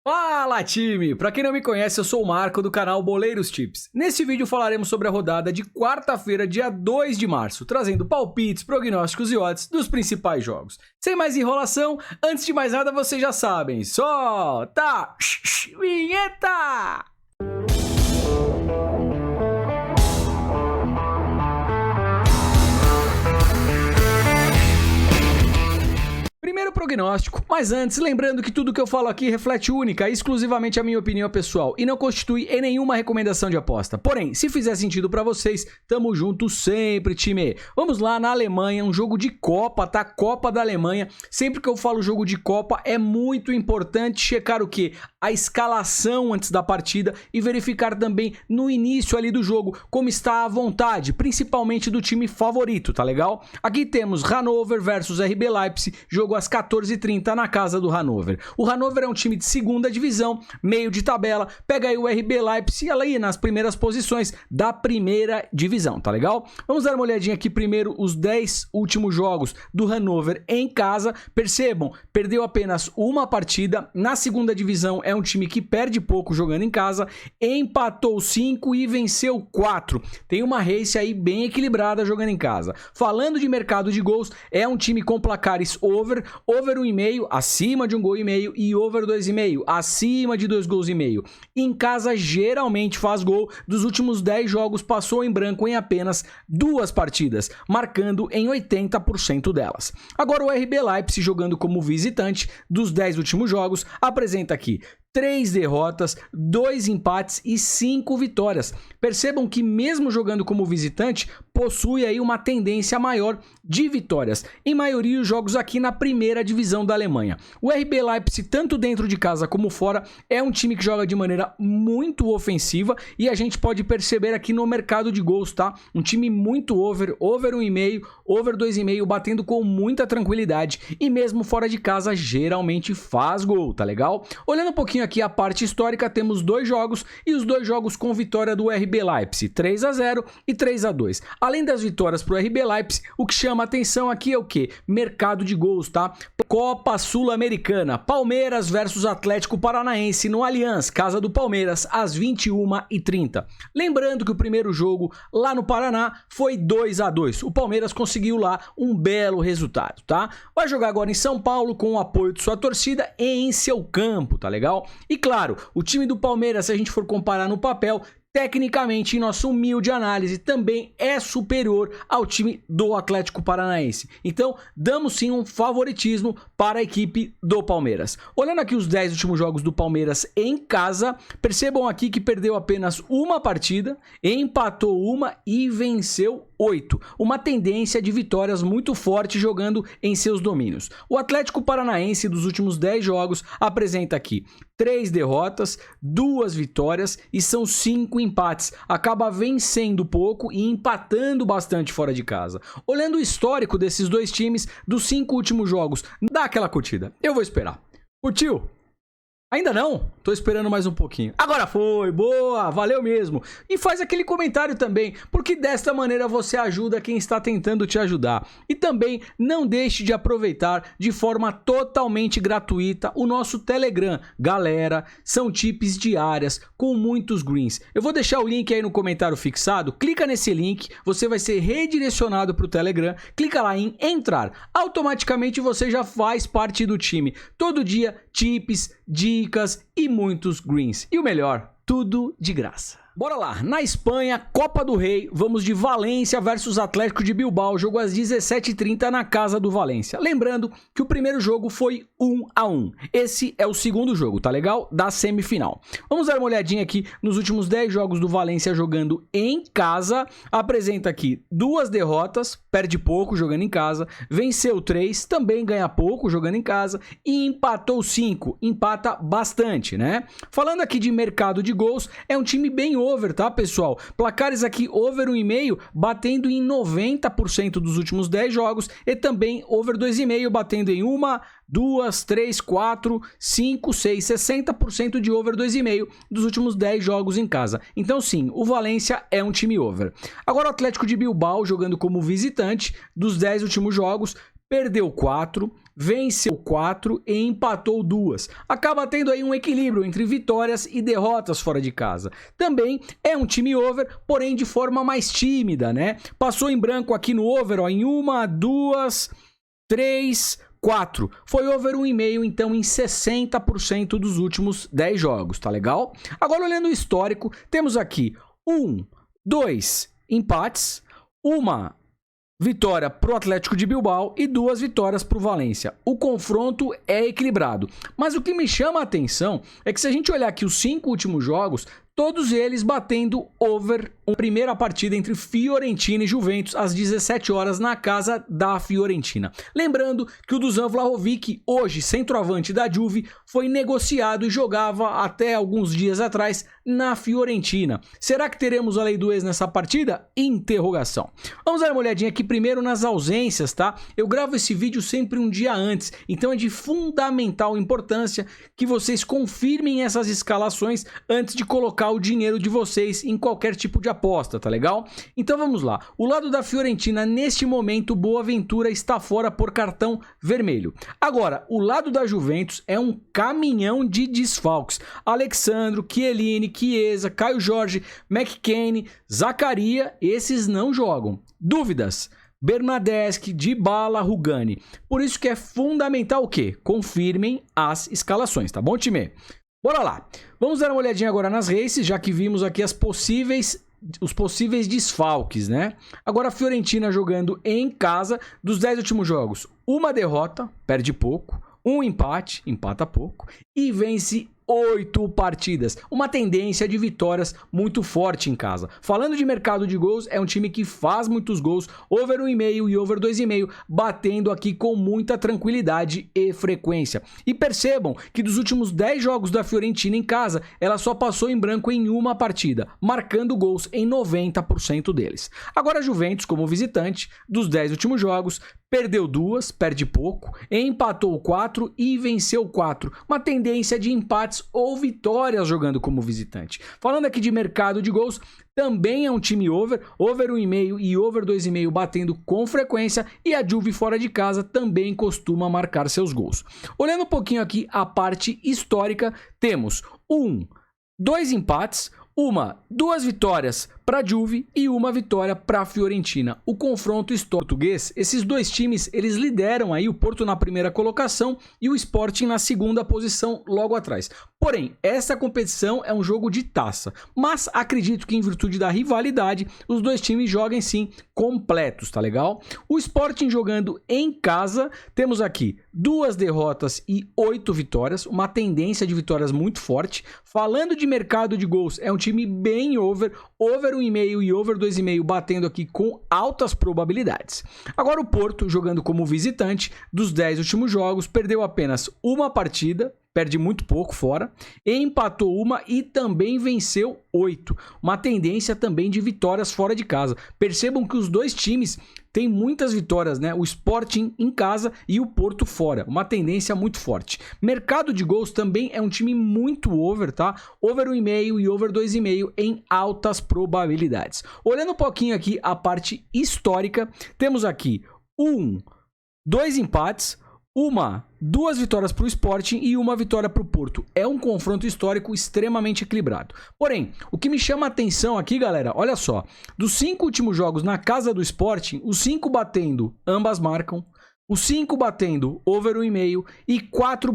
Fala time! Pra quem não me conhece, eu sou o Marco do canal Boleiros Tips. Nesse vídeo falaremos sobre a rodada de quarta-feira, dia 2 de março, trazendo palpites, prognósticos e odds dos principais jogos. Sem mais enrolação, antes de mais nada vocês já sabem, solta vinheta! Primeiro prognóstico, mas antes, lembrando que tudo que eu falo aqui reflete única e exclusivamente a minha opinião pessoal e não constitui em nenhuma recomendação de aposta. Porém, se fizer sentido pra vocês, tamo junto sempre, time. Vamos lá, na Alemanha, um jogo de Copa, tá? Copa da Alemanha. Sempre que eu falo jogo de Copa, é muito importante checar o quê? A escalação antes da partida e verificar também no início ali do jogo como está a vontade, principalmente do time favorito, tá legal? Aqui temos Hannover versus RB Leipzig, jogo às 14h30 na casa do Hannover. O Hannover é um time de segunda divisão, meio de tabela, pega aí o RB Leipzig ali nas primeiras posições da primeira divisão, tá legal? Vamos dar uma olhadinha aqui primeiro os 10 últimos jogos do Hannover em casa. Percebam, perdeu apenas uma partida, na segunda divisão é um time que perde pouco jogando em casa, empatou 5 e venceu 4. Tem uma race aí bem equilibrada jogando em casa. Falando de mercado de gols, é um time com placares over 1,5, acima de 1,5 gol e over 2,5, acima de 2 gols e meio. Em casa geralmente faz gol, dos últimos 10 jogos passou em branco em apenas 2 partidas, marcando em 80% delas. Agora o RB Leipzig jogando como visitante, dos 10 últimos jogos, apresenta aqui 3 derrotas, 2 empates e 5 vitórias. Percebam que mesmo jogando como visitante, possui aí uma tendência maior de vitórias. Em maioria os jogos aqui na primeira divisão da Alemanha. O RB Leipzig, tanto dentro de casa como fora, é um time que joga de maneira muito ofensiva e a gente pode perceber aqui no mercado de gols, tá? Um time muito over 1,5, over 2,5, batendo com muita tranquilidade e mesmo fora de casa geralmente faz gol, tá legal? Olhando um pouquinho aqui a parte histórica, temos 2 jogos e os 2 jogos com vitória do RB Leipzig, 3-0 e 3-2. Além das vitórias para o RB Leipzig, o que chama atenção aqui é o que? Mercado de gols, tá? Copa Sul-Americana, Palmeiras versus Atlético Paranaense no Allianz, casa do Palmeiras, às 21h30. Lembrando que o primeiro jogo lá no Paraná foi 2-2. O Palmeiras conseguiu lá um belo resultado, tá? Vai jogar agora em São Paulo com o apoio de sua torcida e em seu campo, tá legal? E claro, o time do Palmeiras, se a gente for comparar no papel, tecnicamente, em nossa humilde análise, também é superior ao time do Atlético Paranaense. Então, damos sim um favoritismo para a equipe do Palmeiras. Olhando aqui os 10 últimos jogos do Palmeiras em casa, percebam aqui que perdeu apenas uma partida, empatou uma e venceu 8. Uma tendência de vitórias muito forte jogando em seus domínios. O Atlético Paranaense dos últimos 10 jogos apresenta aqui 3 derrotas, 2 vitórias e são 5 empates. Acaba vencendo pouco e empatando bastante fora de casa. Olhando o histórico desses dois times, dos 5 últimos jogos, dá aquela curtida. Eu vou esperar. Curtiu? Ainda não? Tô esperando mais um pouquinho. Agora foi, boa, valeu mesmo. E faz aquele comentário também, porque desta maneira você ajuda quem está tentando te ajudar. E também não deixe de aproveitar de forma totalmente gratuita o nosso Telegram. Galera, são tips diárias com muitos greens. Eu vou deixar o link aí no comentário fixado, clica nesse link, você vai ser redirecionado para o Telegram, clica lá em entrar. Automaticamente você já faz parte do time. Todo dia, tips, dicas e muitos greens. E o melhor, tudo de graça. Bora lá, na Espanha, Copa do Rei, vamos de Valência versus Atlético de Bilbao, jogo às 17h30 na casa do Valência. Lembrando que o primeiro jogo foi 1-1, esse é o segundo jogo, tá legal? Da semifinal. Vamos dar uma olhadinha aqui nos últimos 10 jogos do Valência jogando em casa, apresenta aqui 2 derrotas, perde pouco jogando em casa, venceu 3, também ganha pouco jogando em casa e empatou 5, empata bastante, né? Falando aqui de mercado de gols, é um time bem over, tá, pessoal? Placares aqui over 1,5, batendo em 90% dos últimos 10 jogos e também over 2,5, batendo em 1, 2, 3, 4, 5, 6, 60% de over 2,5 dos últimos 10 jogos em casa. Então sim, o Valência é um time over. Agora o Atlético de Bilbao jogando como visitante, dos 10 últimos jogos, perdeu 4, venceu 4 e empatou 2. Acaba tendo aí um equilíbrio entre vitórias e derrotas fora de casa. Também é um time over, porém de forma mais tímida, né? Passou em branco aqui no over, ó, em 1, 2, 3, 4. Foi over 1,5, então em 60% dos últimos 10 jogos, tá legal? Agora olhando o histórico, temos aqui 2 empates, uma vitória para o Atlético de Bilbao e 2 vitórias para o Valência. O confronto é equilibrado. Mas o que me chama a atenção é que se a gente olhar aqui os 5 últimos jogos, todos eles batendo over uma primeira partida entre Fiorentina e Juventus às 17 horas na casa da Fiorentina. Lembrando que o Dusan Vlahovic, hoje centroavante da Juve, foi negociado e jogava até alguns dias atrás na Fiorentina. Será que teremos a lei do ex nessa partida? Interrogação. Vamos dar uma olhadinha aqui primeiro nas ausências, tá? Eu gravo esse vídeo sempre um dia antes, então é de fundamental importância que vocês confirmem essas escalações antes de colocar o dinheiro de vocês em qualquer tipo de aposta, tá legal? Então vamos lá. O lado da Fiorentina, neste momento, Boaventura está fora por cartão vermelho. Agora, o lado da Juventus é um caminhão de desfalques. Alexandro, Chiellini, Chiesa, Caio Jorge, McKennie, Zaccaria, esses não jogam. Dúvidas? Bernardeschi, Dybala, Rugani. Por isso que é fundamental o quê? Confirmem as escalações, tá bom, time? Bora lá. Vamos dar uma olhadinha agora nas races, já que vimos aqui os possíveis desfalques, né? Agora a Fiorentina jogando em casa, dos 10 últimos jogos, uma derrota, perde pouco, um empate, empata pouco, e vence 8 partidas. Uma tendência de vitórias muito forte em casa. Falando de mercado de gols, é um time que faz muitos gols, over 1,5 e over 2,5, batendo aqui com muita tranquilidade e frequência. E percebam que dos últimos 10 jogos da Fiorentina em casa, ela só passou em branco em uma partida, marcando gols em 90% deles. Agora a Juventus, como visitante, dos 10 últimos jogos, perdeu 2, perde pouco, empatou 4 e venceu 4. Uma tendência de empates ou vitórias jogando como visitante. Falando aqui de mercado de gols, também é um time over 1,5 e over 2,5 batendo com frequência, e a Juve fora de casa também costuma marcar seus gols. Olhando um pouquinho aqui a parte histórica, temos 2 empates, 2 vitórias para a Juve e uma vitória para a Fiorentina. O confronto histórico português, esses dois times, eles lideram aí, o Porto na primeira colocação e o Sporting na segunda posição logo atrás. Porém, essa competição é um jogo de taça, mas acredito que em virtude da rivalidade, os dois times joguem sim completos, tá legal? O Sporting jogando em casa, temos aqui 2 derrotas e 8 vitórias, uma tendência de vitórias muito forte. Falando de mercado de gols, é um time bem over 1,5 e over 2,5 batendo aqui com altas probabilidades. Agora o Porto, jogando como visitante, dos 10 últimos jogos, perdeu apenas uma partida, perde muito pouco fora, empatou uma e também venceu 8. Uma tendência também de vitórias fora de casa. Percebam que os dois times têm muitas vitórias, né? O Sporting em casa e o Porto fora. Uma tendência muito forte. Mercado de gols também é um time muito over, tá? Over 1,5 e over 2,5 em altas probabilidades. Olhando um pouquinho aqui a parte histórica, temos aqui 2 empates, 2 vitórias para o Sporting e uma vitória para o Porto. É um confronto histórico extremamente equilibrado. Porém, o que me chama a atenção aqui, galera, olha só. Dos 5 últimos jogos na casa do Sporting, os 5 batendo, ambas marcam. Os 5 batendo, over 1,5 e 4